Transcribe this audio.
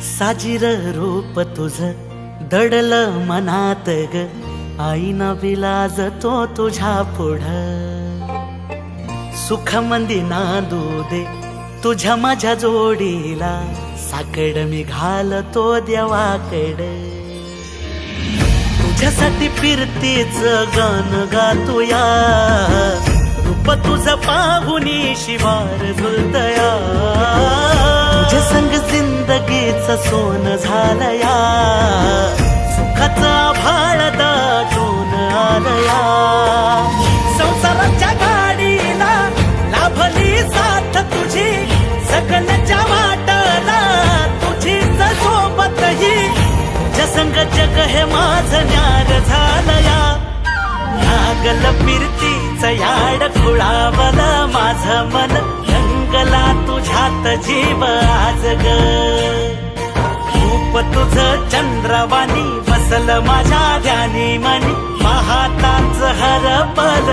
साजीर रूप तुझ दडल मनात ग, आईना विलाज तो तुझ्या पुढ. सुख मंदी नांदू दे तुझ्या माझ्या जोडीला, साकड मी घालतो देवाकड. तुझ्यासाठी फिरतीच गाण गातोया, रूप तुझं पाहुनी शिवार झुलतया. तुझ्या संग जिंदगीच सोन झालया, सुखाचा भाळ दाटून आलया. संसाराच्या गाडीला लाभली साथ तुझी, सगळ्याच्या वाटला तुझीच सोबत ही. तुझ्या संग जग हे माझं न्यार झालया, लागल फिरतीच याड खुळावल माझं मन. रंगला तुझ्यात जीव आज ग, रूप तुझं चंद्रवाणी बसल माझ्या ध्यानी मनी. पाहताच हरपल